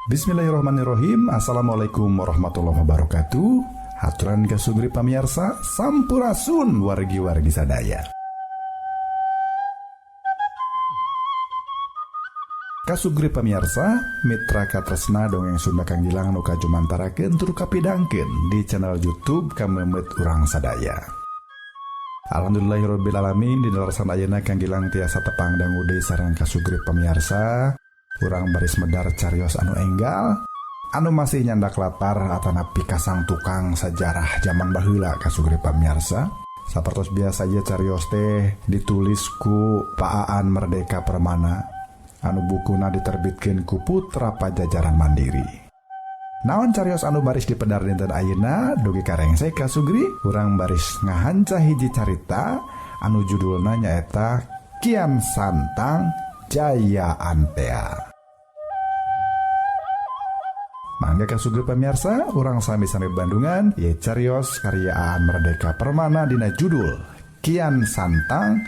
Bismillahirrahmanirrahim. Assalamualaikum warahmatullahi wabarakatuh. Haturan kasugri pamirsa, sampurasun wargi-wargi sadaya. Kasugri pamirsa, mitra katresna dongeng Sunda Kang Gilang nu kajumantarakeun tur kapidangkeun di channel YouTube Kamemet Urang Sadaya. Alhamdulillahirabbil alamin, di dalasan ayeuna Kang Gilang tiasa tepang dangu deui sareng kasugri pamirsa. Urang baris medar carios anu enggal, anu masih nyandak latar atanapi kasang tukang sejarah zaman baheula kasugri pamirsa. Sapertos biasa ieu carios teh ditulis ku Pak Aan Merdeka Permana, anu bukuna diterbitkeun ku Putra Pajajaran Mandiri. Naon carios anu baris dipedar dinten ayeuna dugi karengse kasugri, urang baris ngahanca hiji carita anu judulna nyaeta Kian Santang Jaya Antea. Mangga kasugri pamirsa, urang sami-sami Bandungan ye carios karyaan Merdeka Permana dina judul Kian Santang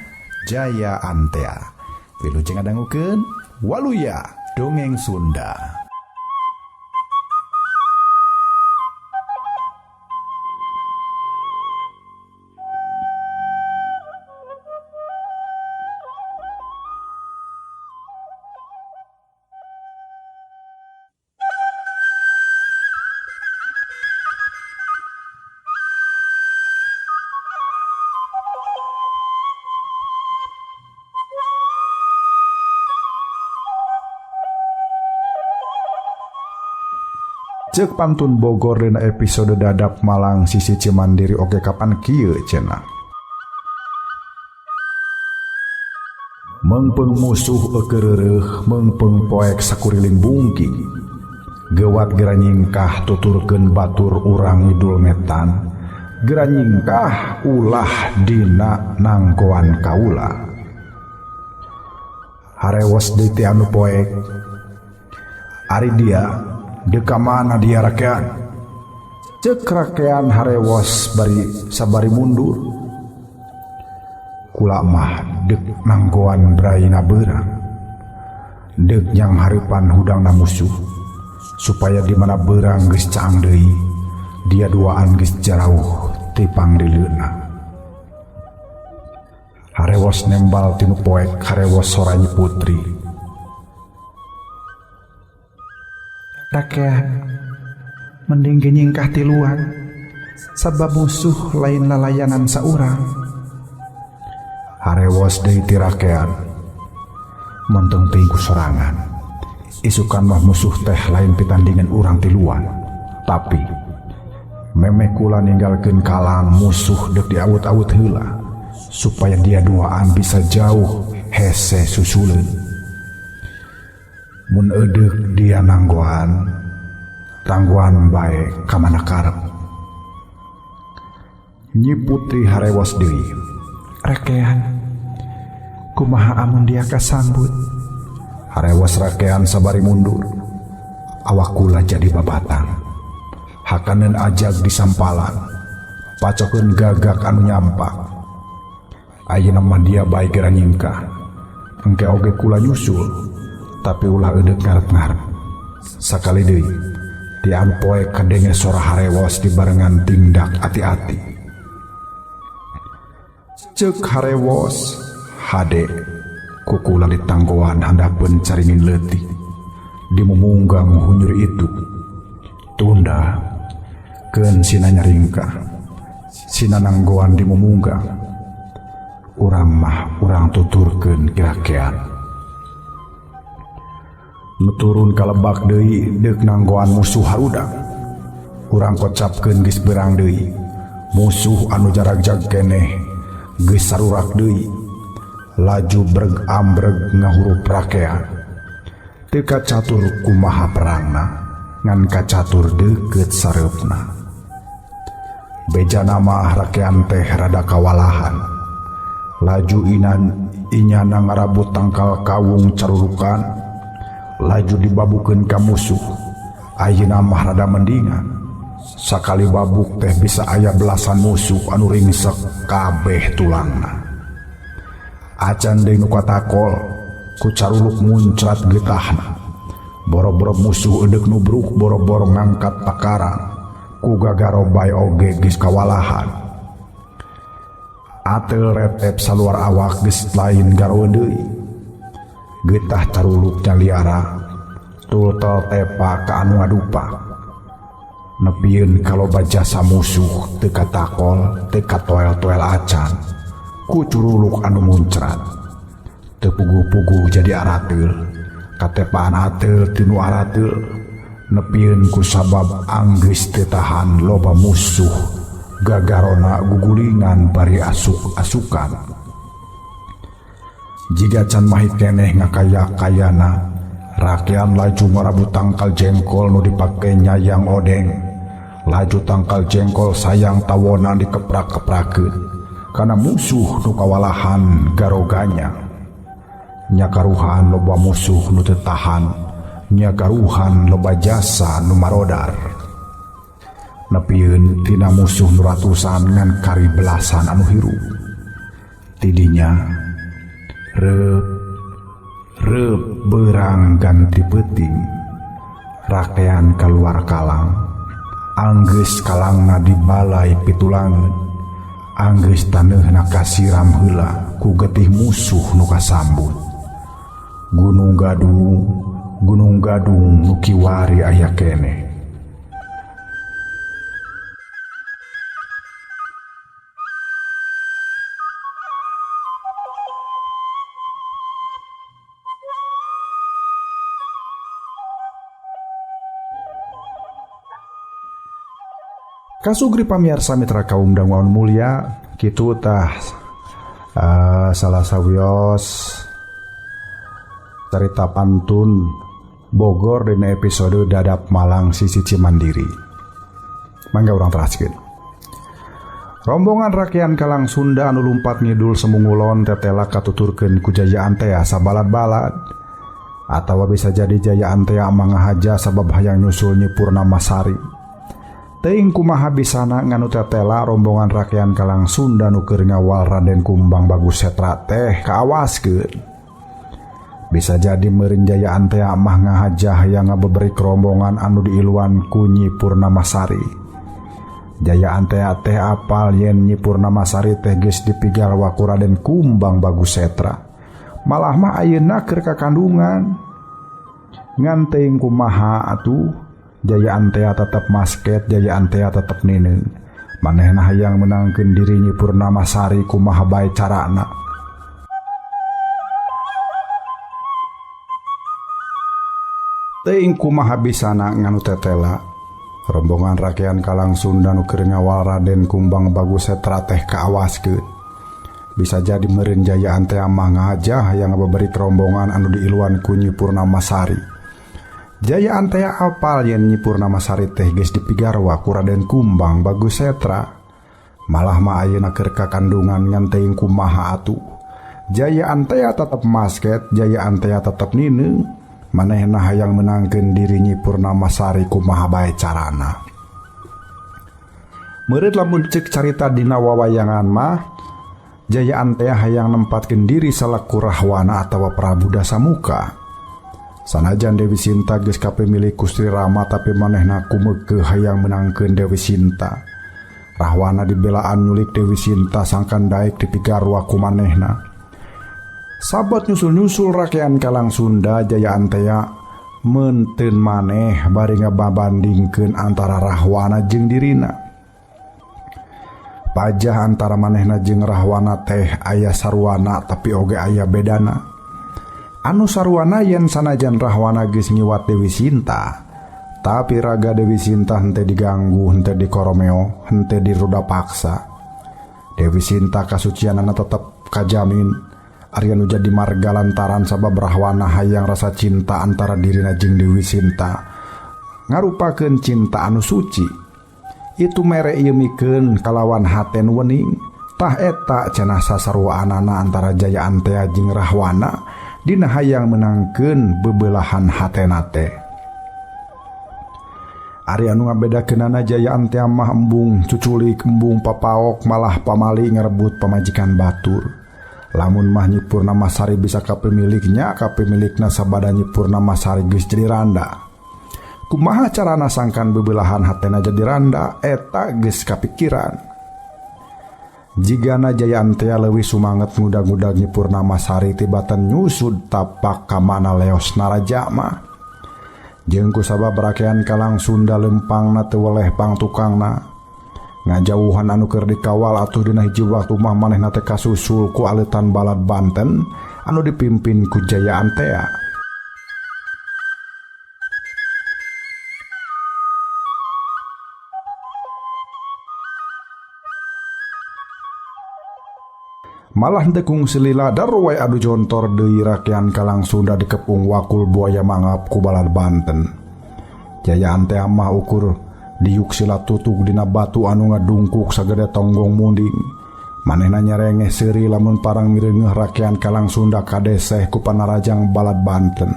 Jaya Antea. Wilujeng ngadangukeun Waluya Dongeng Sunda. Cek pantun Bogor dina episode dadap Malang sisi Cimandiri oge kapan kieu cenah. Mengpeung musuh eukeureureuk, mengpeung poek sakuriling bungking. Gewat gera nyingkah tuturkeun batur urang ngidul metan. Gera nyingkah ulah dina nangkoan kaula. Harewos deui teh anu poek. Ari dia deka mana dia rakean? Cek rakean harewos bari sabari mundur. Kula mah dek nanggoan braina beurang, dek nyang hareupan hudangna musuh, supaya di mana beurang geus caang deui, dia duaan geus jarauh ti pangdileuna. Harewos nembal tinu poek harewos soranyi putri. Rakean, mending nyingkah tiluan, sabab musuh lain lalayanan saurang. Harewos deui ti rakean, montong teuing ku sorangan. Isukan mah musuh teh lain pitandingan urang tiluan, tapi memeh kula ninggalkeun kalang musuh deuk diawut-awut heula, supaya dia duaan bisa jauh hese susuleun. Mun eudeuh dia nanggoan, tanggoan bae ka mana karep. Nyi putri harewos deui. Rakean, kumaha amun dia kasambut? Harewos rakean sabari mundur. Awak kula jadi babatang. Hakaneun ajag disampalan, pacokeun gagak anu nyampak. Ayeuna mah dia bae gera nyingkah. Engke oge kula nyusul, tapi ulah eudeuh ngarep-ngarep. Sakali deui ti anu poek kadenge sora harewos dibarengan tindak ati-ati. Ceuk harewos hade kukula ditanggoan handapeun caringin leutik dimumunggang hunyur itu. Tunda keun sina nyaringkah, sina nanggoan dimumunggang. Urang mah urang tuturkeun kirakean. Nuturun ka lebak deui deuk nanggoan musuh harudang. Urang kocapkeun geus beurang deui. Musuh anu jarag-jag keneh geus sarurak deui. Laju breg-ambreg ngahurup rakean. Teu kacatur kumaha perangna, ngan kacatur deukeut sareupna. Bejana mah rakean teh rada kawalahan. Laju inyana ngarabut tangkal kawung carurukan, laju dibabukeun ka musuh. Ayeuna mah rada mendingan. Sakali babuk teh bisa aya belasan musuh anu ringsek kabeh tulangna. Acan deui nu katakol ku caruluk muncrat getahna. boro-boro musuh edek nubruk boro-boro ngangkat pakarang ku gagaro bae oge geus kawalahan. Atel retep saluar awak geus lain garowe deui. Getah caruluk liara tultel tepa ka anu ngadupa. Nepieun kaloba jasa musuh teu katakol teu katoel-toel acan ku curuluk anu muncrat. Teu puguh-puguh jadi arateul katepaan ateul tinu arateul nepieun ku sabab anggeus teu tahan loba musuh gagarona gugulingan bari asuk-asukan. Jiga can mahit keneh ngakaya-kayana rakyat laju ngarabu tangkal jengkol nu dipake nyayang odeng. Laju tangkal jengkol sayang tawona dikeprak-keprakeun kana musuh nu kawalahan garoganya. Nya karuhan loba musuh nu teu tahan, nya karuhan loba jasa nu marodar. Nepieun tina musuh nu ratusan ngan kari belasan anu hirup. Tidinya reup berang ganti peuting rakean keluar kalang. Anggeus kalangna di balai pitulangeun, anggeus taneuna kasiram heula ku getih musuh nu kasambut. Gunung Gadung nu kiwari aya keneh. Kasugri pamiarsa mitra kaum danguan mulia, kitu tah salah sawios cerita pantun Bogor dina episode Dadap Malang Sisi Cimandiri. Mangga urang teraskeun. Rombongan rakyat Kalang Sunda anu lumpat ngidul semungulon tetela katuturkeun ku Jayaan teh sabalad-balad atawa bisa jadi Jayaan teh mangahaja sabab hayang nyusul Nyi Purnamasari. Teuing kumaha bisana nganu tetela rombongan rakyat Kalang Sunda nu keur ngawal Raden Kumbang Bagusetra teh kaawaskeun. Bisa jadi meureun Jayaan teh mah ngahajah hayang ngabeberi rombongan anu diiluan ku Nyi Purnamasari. Jayaan teh apal yen Nyi Purnamasari teh geus dipigarwa ku Raden Kumbang Bagusetra. Malah mah ayeuna keur kakandungan. Ngan teuing kumaha atuh Jayaan teh tetep masket, Jayaan teh tetep nineung. Manehna hayang menangkeun diri Nyi Purnamasari kumaha bae carana. Teuing kumaha bisana nganu tetela rombongan rakyat Kalang Sunda nu keur ngawal Raden Kumbang Bagusetra teh kaawaskeun. Bisa jadi meureun Jayaan teh mah ngajah hayang ngababari rombongan anu diiluan ku Nyi Purnamasari. Jayaan teh apal yen Nyi Purnamasari teh geus dipigarwa ku Raden Kumbang Bagusetra. Malah mah ayeuna keur kakandungan ngan teuing kumaha atuh. Jayaan teh tetep masket, Jayaan teh tetep nineung. Manehna hayang menangkeun diri Nyi Purnamasari kumaha bae carana. Meureun lamun ceuk carita dina wawayangan mah Jayaan teh hayang nempatkeun diri salaku Rahwana atawa Prabu Dasamuka. Sanajan Dewi Sinta geus kapemilih ku Sri Rama tapi manehna kumeukeuh hayang menangkeun Dewi Sinta. Rahwana dibelaan nyulik Dewi Sinta sangkan daek dipigarwa ku manehna. Sabot nyusul-nyusul rakyat Kalang Sunda Jayaan teh meunteun maneh bari ngababandingkeun antara Rahwana jeung dirina. Pajah antara manehna jeung Rahwana teh aya sarwana tapi oge aya bedana. Anu sarwana yen sanajan Rahwana geus ngiwat Dewi Sinta, tapi raga Dewi Sinta henteu diganggu, henteu dikoromeo, henteu diruda paksa. Dewi Sinta kasucianana tetep kajamin. Ari anu jadi marga lantaran sabab Rahwana hayang rasa cinta antara dirina jeung Dewi Sinta ngarupakeun cinta anu suci. Itu mere ieu mikeun kalawan haten wening. Tah eta cenah sasarwaanana antara Jayaan teh jeung Rahwana dina hayang menangkeun bebelahan hatena teh. Ari anu ngabedakeunana Jayaan teh mah embung cuculik, embung papaok, malah pamali ngarebut pamajikan batur. Lamun mah Nyi Purnamasari bisa kapemiliknya, kapemilikna sabada Nyi Purnamasari geus jadi randa. Kumaha carana sangkan bebelahan hatena jadi randa eta geus kapikiran. Jigana Jayantea leuwih sumanget ngudag-ngudag Nyi Purnamasari tibatan nyusud tapak ka mana leosna raja mah. Jeung kusabab rakean Kalang Sunda lempangna teu weleh pangtukangna. Ngajauhan anu keur dikawal atuh dina hiji waktu mah manehna teh kasusul ku aleutan balad Banten anu dipimpin ku Jayantea. Malah tekung seliladar wae adu jontor deui rakean Kalang Sunda dikepung wakul buaya mangap ku balad Banten. Jayantea mah ukur diuk sila tutug dina batu anu ngadungkuk sagede tonggong munding. Manehna nyerengeh seuri lamun parang mireungeuh rakean Kalang Sunda kadeseh ku panarajang balad Banten.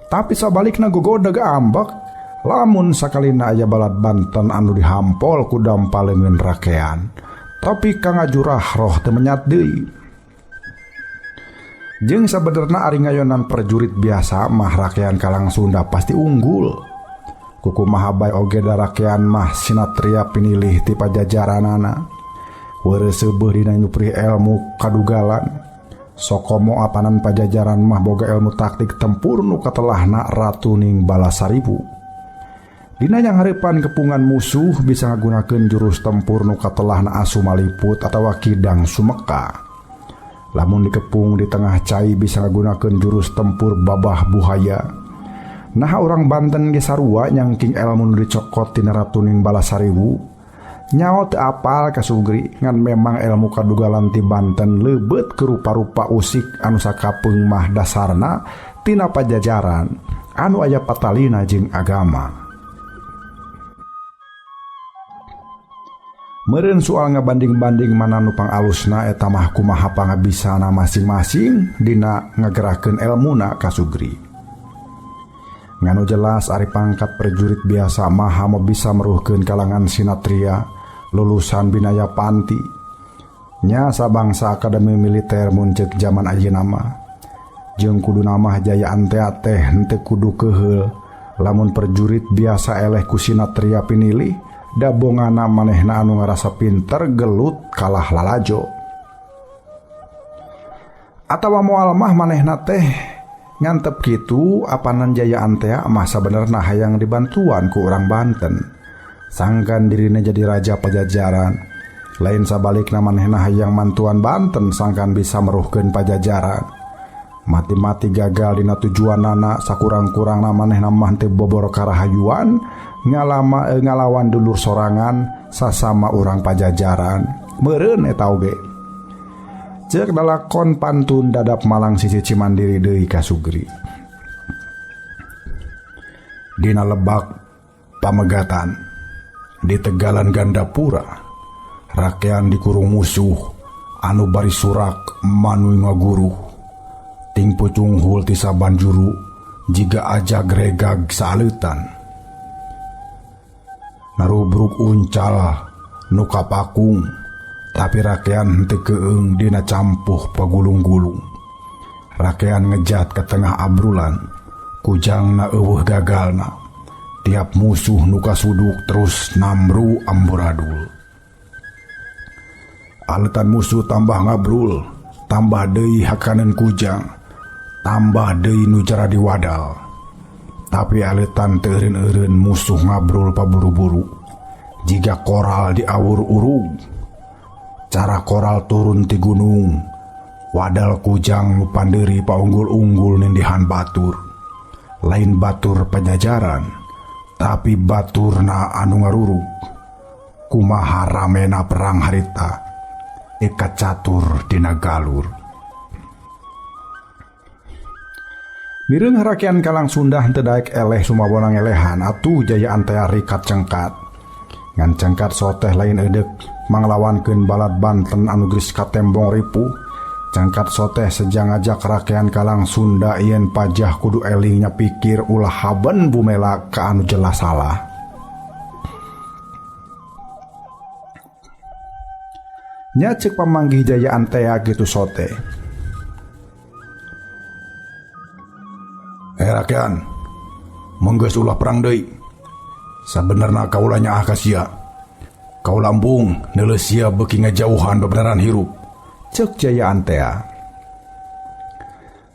Tapi sabalikna gogodeg ambek lamun sakalina aya balad Banten anu dihampol ku dampaleungeun rakean. Tapi kang ajurah roh teu menyat deui. Jeung sabenerna ari ngayonan prajurit biasa mah rakean Kalang Sunda pasti unggul. Kuku mahabai oge darakean mah sinatria pinilih ti pajajaranana. Weureu seubeul dina nyupri ilmu kadugalan. Sokomo apanan pajajaran mah boga ilmu taktik tempur nu katelahna Ratu Ning Balasaribu. Dina yang hareupan kepungan musuh bisa ngagunakeun jurus tempur nu katelahna Asu Maliput atawa Kidang Sumeka. Lamun dikepung di tengah cai bisa ngagunakeun jurus tempur Babah Buhaya. Nah orang Banten ge sarua nyangking elmu nu dicokot tina Ratu Ning Balasaribu. Nyaho teu apal ka Sugri ngan memang ilmu kadugalan ti Banten leubeut ke rupa-rupa usik anu sakapeung mah dasarna tina pajajaran anu aya patalina jeung agama. Meureun soal ngabanding-banding mana nu pangalusna eta mah kumaha pangabisana masing-masing dina ngagerakeun elmuna ka Sugri. Nganu jelas ari pangkat prajurit biasa maha bisa meruhkeun kalangan sinatria lulusan binaya panti. Nya sabangsa akademi militer muncek zaman ayeuna mah. Jeung kuduna mah Jayantea teh henteu kudu keheul lamun prajurit biasa eleh ku sinatria pinilih dabongana manehna anu ngarasa pinter gelut kalah lalajo. Atawa moal mah manehna teh ngantep kitu apanan Jayantea mah sabenerna hayang dibantuan ku urang Banten. Sangkan dirina jadi raja pajajaran. Lain sabalikna manehna hayang mantuan Banten sangkan bisa meruhkeun pajajaran. Mati-mati gagal dina tujuanana sakurang-kurangna manehna mah teu bobor karahayuan ngalawan dulur sorangan sasama urang pajajaran. Meureun eta oge. Cek dalakon pantun dadap Malang sisi Cimandiri deui ka Sugri. Dina Lebak Pamegatan di Tegalan Gandapura rakean dikurung musuh anu bari surak manu ngaguruh ting pucung hul ti saban juru jiga aja gregag saleutan. Narubruk uncal nu kapakung tapi rakean henteu keung dina campuh pagulung-gulung. Rakean ngejat ke tengah abrulan, kujangna eueuh gagalna. Tiap musuh nu kasuduk terus namru amburadul. Aletan musuh tambah ngabrul, tambah deui hakaneun kujang, tambah deui nu cara diwadal. Tapi aletan teu eureun-eureun musuh ngabrul paburu-buru. Jiga koral diawur-urug. Cara koral turun ti gunung, wadal kujang nu pandeuri paunggul-unggul nindihan batur. Lain batur pajajaran, tapi baturna anu ngarurug. Kumaha ramena perang harita, eka catur dina galur. Mireung rakean Kalang Sunda henteu daek eleh sumabona ngelehan atuh Jayantea rikat cengkat. Ngan cengkat soteh lain eudek manglawankeun balad Banten anu geus katembong ripuh. Cangkat soteh sejang ngajak rakean Kalang Sunda yen pajah kudu elingnya pikir ulah haben bumela ka anu jelas salah. Nya cek pamanggih Jaya Antea gitu sote. Rakyat, menggeus ulah perang deui. Sabenerna kaula nyaah ka sia. Kaula embung neuleus sia beuki ngajauhan bebeneran hirup. Cek Jaya Antea.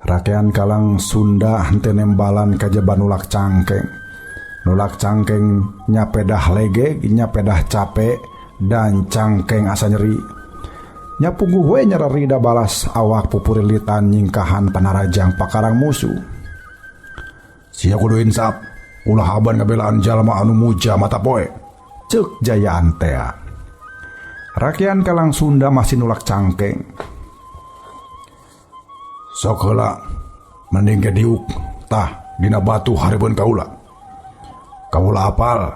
Rakyat kalang Sunda henteu nembalan kajaba nulak cangkeng. Nulak cangkeng nyapedah lege, nyapedah capek, dan cangkeng asa nyeri. Nyapungguh we nyararida balas awak pupurilitan nyingkahan panarajang pakarang musuh. Sia kudu insap, ulah aban ngabelaan jalma anu muja mata poe. Cek Jaya Antea. Rakyat kalang Sunda masih nulak cangkeng. Sok heula mending ke diuk tah dina batu harebeun kaula. Kaula apal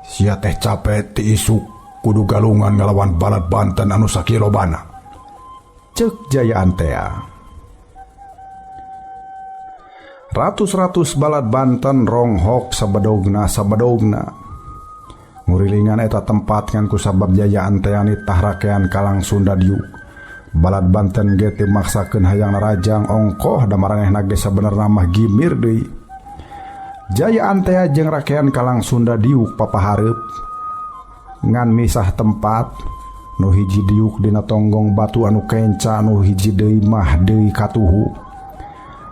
sia teh capek ti isuk kudu galungan ngalawan balad Banten anu sakilobana. Cek Jaya Antea. Ratus-ratus balad Banten ronghok sabadogna. Ngurilingan eta tempat ngan kusabab Jaya Antea nitah rakean kalang Sunda diuk. Balad Banten ge teu maksakeun hayang narajang ongkoh da maranehna ge sabenerna mah gimir deui. Jaya Antea jeung rakean kalang Sunda diuk papahareup ngan misah tempat. Nu hiji diuk dina tonggong batu anu kenca, nu hiji deui mah deui katuhu.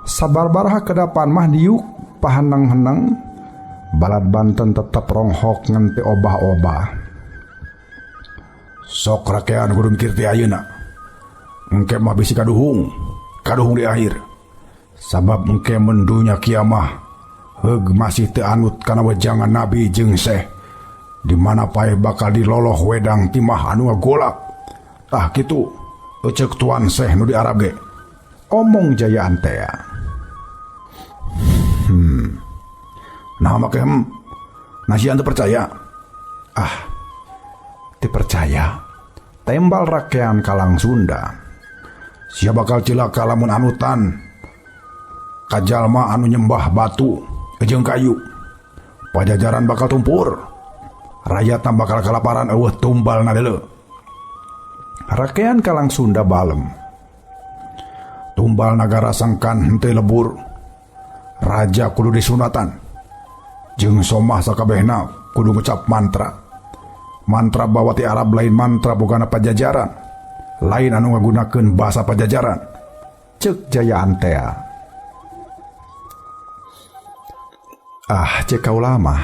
Sabar-baraha kedapan mah diuk pahaneng-heneng. Balad Banten tetep ronghok ngan teu obah-obah. Sok rakean kudu mikir ti ayeuna. Engke mah bisi kaduhung di akhir. Sabab engke mendunya kiamah heug masih teu anut kana wejangan Nabi jeung Syekh. Di mana paeh bakal diloloh wedang timah anu ngagolak. Tah kitu eceuk tuan Syekh nu di Arab ge. Omong Jaya Antea. Nah make nasian teu percaya. Teu percaya. Tembal rakean kalang Sunda. Sia bakal cilaka lamun anutan kajalma anu nyembah batu jeung kayu. Pajajaran bakal tumpur. Rakyatna bakal kalaparan eueuh tumbalna deuleu. Rakean kalang Sunda balem. Tumbal nagara sangkan henteu lebur. Raja kudu disunatan. Jeung somah sakabehna kudu ngucap mantra. Mantra bawa ti Arab lain mantra bogana Pajajaran. Lain anu ngagunakeun basa Pajajaran. Cek Jaya Antea. Cek kaula mah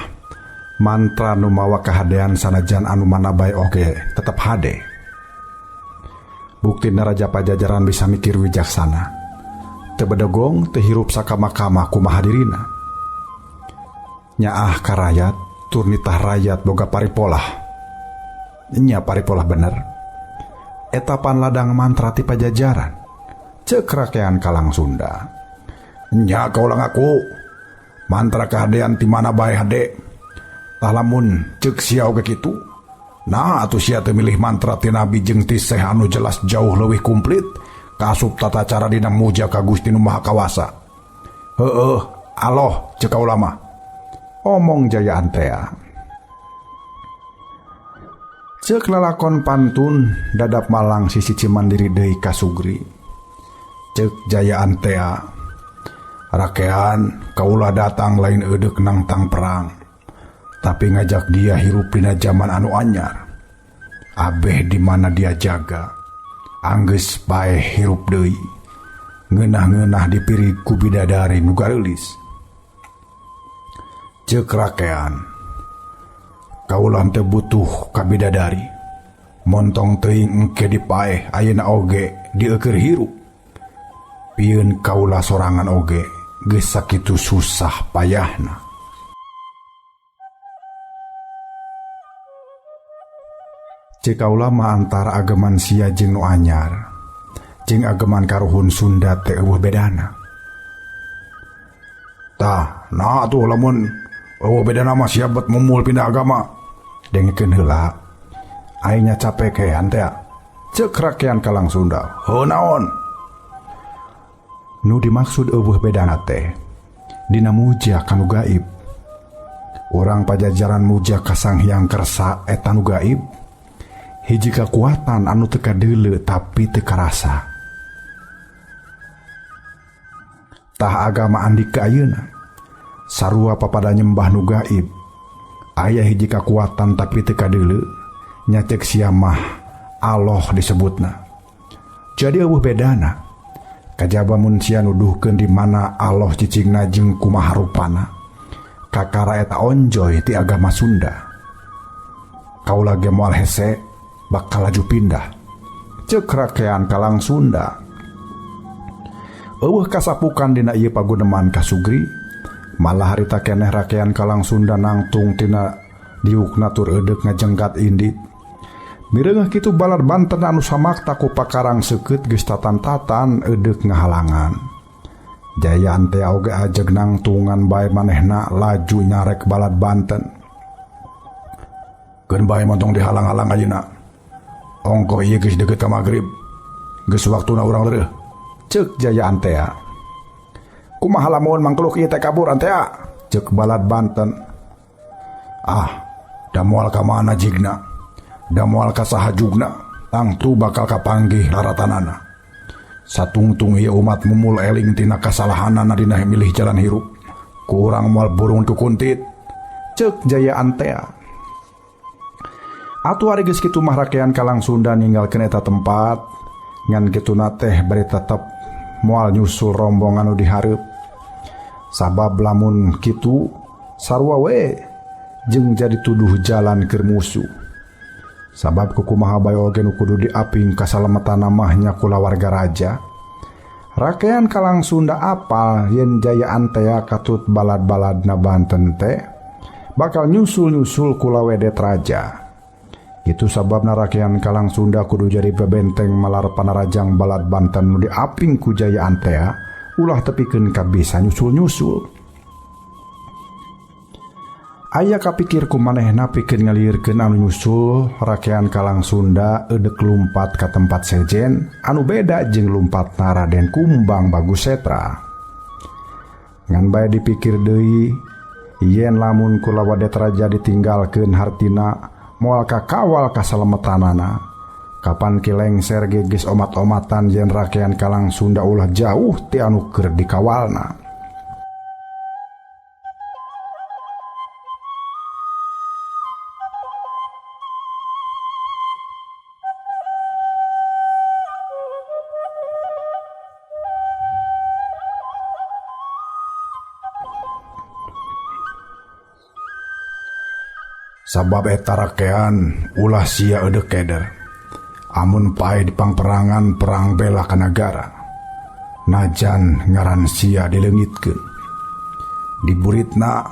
mantra nu mawa kahadean sanajan anu mana bae oge tetep hade. Buktina Raja Pajajaran bisa mikir wijaksana. Teu bedogong teu hirup sakama-kama kumaha dirina. Nyaah ka rakyat tur nitah rakyat boga paripolah. Nya paripolah bener. Etapan ladang mantra ti Pajajaran. Cek rakean kalang Sunda. Nya kaula ngaku mantra kahadean ti mana bae hade. Tah lamun ceuk sia oge kitu, nah atuh sia teu milih mantra ti Nabi jeung ti Syekh anu jelas jauh leuwih kumplit kasup tata cara dina muja ka Gusti Nu Maha Kawasa. Heueuh, aloh ceuk kaula mah. Omong Jaya Antea. Ceuk lalakon pantun dadap malang sisi Cimandiri deui ka Sugri. Ceuk Jaya Antea. Rakean kaula datang lain eudeuh nangtang perang. Tapi ngajak dia hirup dina zaman anu anyar. Abeh di mana dia jaga. Anggeus bae hirup deui. Ngeunah-ngeunah dipiri ku bidadari nu gareulis. Ceuk rakean. Kaula teu butuh ka bidadari. Montong teuing engke dipaeh ayeuna oge dieukeur hirup. Pieun kaula sorangan oge geus sakitu susah payahna. Cek kaula mah antara ageman sia jeung nu anyar. Jeung ageman karuhun Sunda teh eueuh bedana. Tah, nah atuh lamun eueuh bedana mah sia bet mumul pindah agama. Dengkeun heula. Aing nya capek kean teh. Ceuk rakean kalang Sunda. Heuh naon? Nu dimaksud eueuh bedana teh dina muja kanu gaib. Urang Pajajaran muja ka Sang Hyang Kersa eta nu gaib. hiji kekuatan anu teka deule tapi teka rasa. Tah agama andika ayeuna sarua papada nyembah nu gaib. Aya hiji kekuatan tapi teka deule nya ceuk sia mah Allah disebutna. Jadi eueuh bedana. Kajaba mun sia nuduhkeun di mana Allah cicingna jeung kumaha rupana. Kakara eta onjoy ti agama Sunda. Kaula ge moal hese bakal laju pindah. Ceuk rakean kalang Sunda. Eueuh kasapukan dina ieu paguneman kasugri, malah harita keneh rakean kalang Sunda nangtung tina diukna tur eudeup ngajenggat indit. Mireungeuh kitu balad Banten anu samakta ku pakarang seukeut geus tatan-tatan eudeup ngahalangan. Jaya ante oge ajeg nangtungan bae manehna laju nyarek balad Banten. Keun bae montong dihalang-halang ayeuna. Ongko ieu geus deukeut ka magrib. Geus waktuna urang leureum. Ceuk Jaya Antea. Kumaha lamun mangkluk ieu teh kabur Antea? Ceuk balad Banten. Ah, da moal ka mana jigna? Da moal ka saha jugna? Tangtu bakal kapanggih laratanana. Satungtung ieu umat mumul eling tina kasalahanana dina milih jalan hirup. Kurang moal burung ku kuntit. Ceuk Jaya Antea. Atuh ari geus kitu mah rakean kalang Sunda ninggalkeun eta tempat ngan kituna teh bari tetep moal nyusul rombongan anu dihareup. Sabab lamun kitu sarua we jeung jadi tuduh jalan keur musuh. Sabab kukumaha bae oge nu kudu diaping kasalametan mah nya kula warga raja. Rakean kalang Sunda apal yen Jaya Antea katut balad-baladna Banten teh bakal nyusul-nyusul kula wedet raja. Itu sababna rakean kalang Sunda kudu jadi bebenteng malar panarajang balad Banten nu diaping ku Jaya Antea ulah tepikeun ka bisa nyusul-nyusul. Aya kapikir ku manehna pikeun ngalirkeun anu nyusul rakean kalang Sunda eudek lumpat ka tempat sejen anu beda jeung lumpatna Raden Kumbang Bagusetra. Ngan bae dipikir deui yen lamun kula wadet raja ditinggalkeun hartina moal kakawal kasalametanana. Kapan kilengser geges omat-omatan yen rakean kalang Sunda ulah jauh ti anu keur dikawalna. Sabab eta rakean ulah sia eudeuh keder. Amun pae di pangperangan perang bela ka nagara. Najan ngaran sia dileungitkeun. Di buritna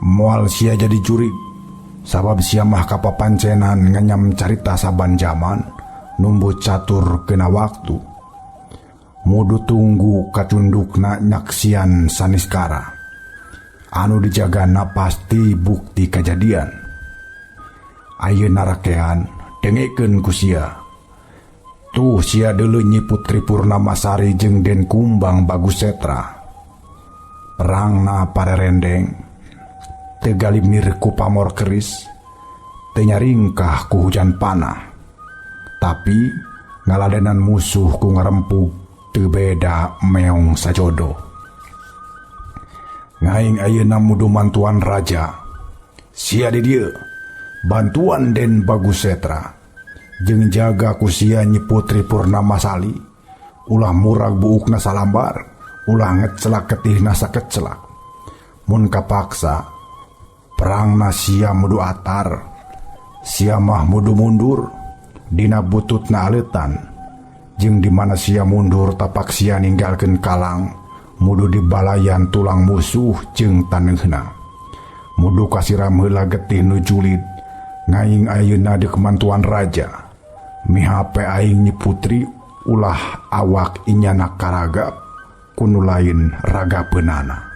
moal sia jadi jurig. Sabab sia mah kapapancenan nganyam carita saban zaman numbu catur kena waktu. Mudu tunggu kacundukna nyaksian saniskara. Anu dijagana pasti bukti kejadian. Ayeuna rakean dengekeun ku sia. Tuh sia deuleu Nyi Putri Purnamasari jeung Den Kumbang Bagusetra. Perangna parerendeng teu galimir ku pamor keris, teu nyaringkah ku hujan panah. Tapi ngaladenan musuh ku ngarempug teu beda meong sajodo. Ngaing ayeuna mudu mantuan raja. Sia di dieu bantuan Den Bagusetra jeung jaga ku sia Nyi Putri Purnamasari ulah murag buukna salambar, ulah ngecelak ketihna sakecelak. Mun kapaksa perangna sia mudu atar, sia mah mudu mundur dina bututna aleutan, jeung di mana sia mundur tapak sia ninggalkeun kalang mudu di balayan tulang musuh jeung taneungna. Mudu kasiram heula getih nu julid. Ngaing ayeuna di kemantuan raja mihape aing Nyi Putri ulah awak inyana karagap kunu lain ragapeunana.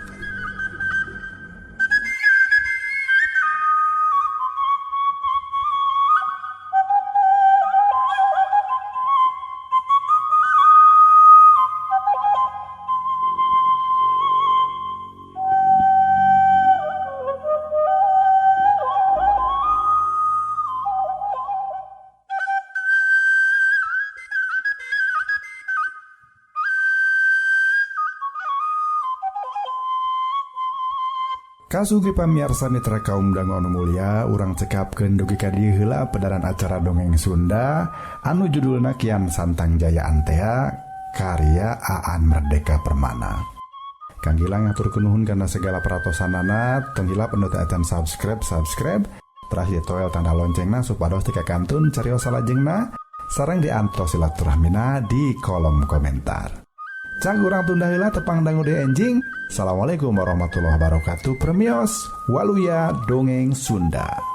Kasugi pamiarsa mitra kaum dangu anu mulia, urang cekapkeun dugi ka dieu heula pedaran acara dongeng Sunda anu judulna Kian Santang Jaya Antea karya Aan Merdeka Permana. Kang Gilang ngaturkeun nuhun kana segala peratosanana, tong hilap anu teu acan subscribe terakhir toel tanda loncengna supados teu kakantun cariyos salajengna sareng diantos silaturahmina di kolom komentar. Cang urang tunda heula tepang dangu deui enjing. Assalamualaikum warahmatullahi wabarakatuh. Premios Waluya Dongeng Sunda.